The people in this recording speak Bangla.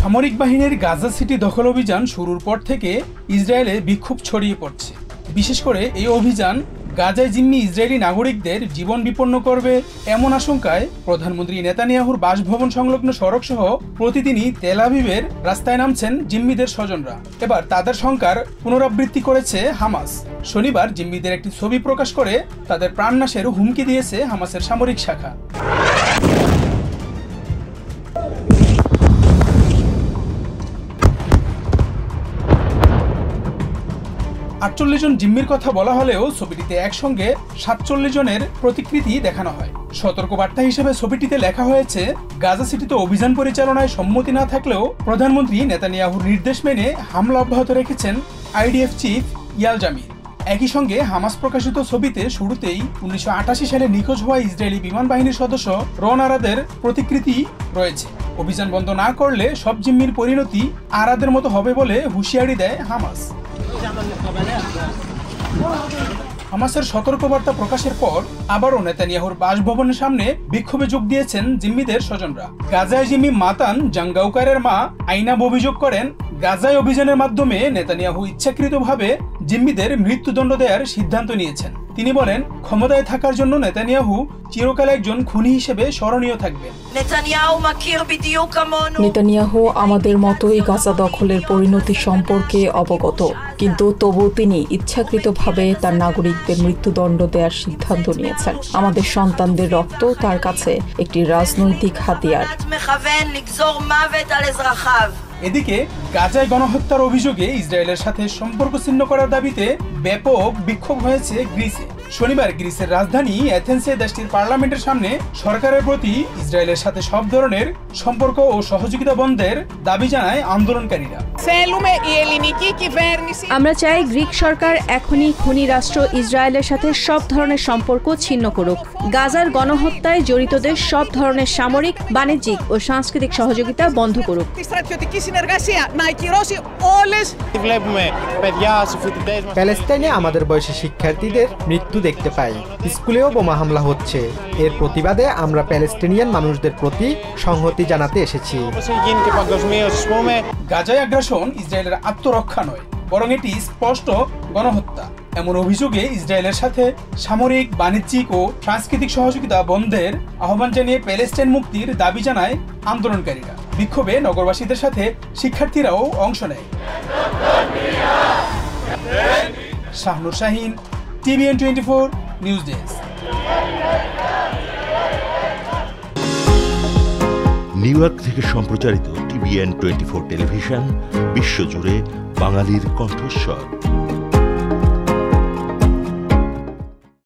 সামরিক বাহিনীর গাজা সিটি দখল অভিযান শুরুর পর থেকে ইসরায়েলে বিক্ষোভ ছড়িয়ে পড়ছে। বিশেষ করে এই অভিযান গাজায় জিম্মি ইসরায়েলি নাগরিকদের জীবন বিপন্ন করবে এমন আশঙ্কায় প্রধানমন্ত্রী নেতানিয়াহুর বাসভবন সংলগ্ন সড়ক সহ প্রতিদিনই তেল আবিবের রাস্তায় নামছেন জিম্মিদের স্বজনরা। এবার তাদের শঙ্কার পুনরাবৃত্তি করেছে হামাস। শনিবার জিম্মিদের একটি ছবি প্রকাশ করে তাদের প্রাণনাশের হুমকি দিয়েছে হামাসের সামরিক শাখা। 48 জন জিম্মির কথা বলা হলেও ছবিটিতে একসঙ্গে 47 জনের প্রতিকৃতি দেখানো হয়। সতর্কবার্তা হিসেবে ছবিটিতে লেখা হয়েছে, গাজা সিটিতে অভিযান পরিচালনায় সম্মতি না থাকলেও প্রধানমন্ত্রী নেতানিয়াহুর নির্দেশ মেনে হামলা অব্যাহত রেখেছেন আইডিএফ চিফ ইয়াল জামির। একই সঙ্গে হামাস প্রকাশিত ছবিতে শুরুতেই 1988 সালে নিখোঁজ হওয়া ইসরায়েলি বিমান বাহিনীর সদস্য রন আরাদের প্রতিকৃতি রয়েছে। অভিযান বন্ধ না করলে সব জিম্মির পরিণতি আরাদের মতো হবে বলে হুঁশিয়ারি দেয় হামাস। হামাসের সতর্কবার্তা প্রকাশের পর আবারও নেতানিয়াহুর বাসভবনের সামনে বিক্ষোভে যোগ দিয়েছেন জিম্মিদের স্বজনরা। গাজায় জিম্মি মাতান জাঙ্গাউকারের মা আইনাব অভিযোগ করেন, গাজায় অভিযানের মাধ্যমে নেতানিয়াহু ইচ্ছাকৃতভাবে জিম্মিদের মৃত্যুদণ্ড দেওয়ার সিদ্ধান্ত নিয়েছেন। তিনি বলেন, ক্ষমতায় থাকার জন্য নেতানিয়াহু চিরকাল একজন খুনি হিসেবে স্মরণীয় থাকবেন। নেতানিয়াহু আমাদের মতোই গাজা দখলের পরিণতি সম্পর্কে অবগত, কিন্তু তবু তিনি ইচ্ছাকৃতভাবে তার নাগরিকদের মৃত্যুদণ্ড দেওয়ার সিদ্ধান্ত নিয়েছেন। আমাদের সন্তানদের রক্ত তার কাছে একটি রাজনৈতিক হাতিয়ার। এদিকে গাজায় গণহত্যার অভিযোগে ইসরায়েলের সাথে সম্পর্ক ছিন্ন করার দাবিতে ব্যাপক বিক্ষোভ হয়েছে গ্রিসে। শনিবার গ্রিসের রাজধানী অ্যাথেন্সে দেশটির পার্লামেন্টের সামনে সরকারের প্রতি ইসরায়েলের সাথে সব ধরনের সম্পর্ক ও সহযোগিতা বন্ধের দাবি জানায় আন্দোলনকারীরা। আমরা চাই গ্রিক সরকার এখনই খুনি রাষ্ট্র ইসরায়েলের সাথে সব ধরনের সম্পর্ক ছিন্ন করুক। গাজার গণহত্যায় জড়িতদের সব ধরনের সামরিক, বাণিজ্যিক ও সাংস্কৃতিক সহযোগিতা বন্ধ করুক। প্যালেস্টাইনে আমাদের বয়সী শিক্ষার্থীদের মৃত্যু দেখতে পাই, স্কুলেও বোমা হামলা হচ্ছে। এর প্রতিবাদে আমরা প্যালেস্টিনিয়ান মানুষদের প্রতি সংহতি জানাতে এসেছি। গাজায় আগ্রাসন ইসরায়েলের আত্মরক্ষা নয়, বরং এটি স্পষ্ট গণহত্যা। এমন অভিযোগে ইসরায়েলের সাথে সামরিক, বাণিজ্যিক ও সাংস্কৃতিক সহযোগিতা বন্ধের আহ্বান জানিয়ে প্যালেস্টাইন মুক্তির দাবি জানায় আন্দোলনকারীরা। বিক্ষোভে নগরবাসীদের সাথে শিক্ষার্থীরাও অংশ নেয়। Shahnur Shahin, TVN 24 news desk. New York থেকে সম্প্রচারিত TVN 24 টেলিভিশন বিশ্বজুড়ে বাঙালির কণ্ঠস্বর।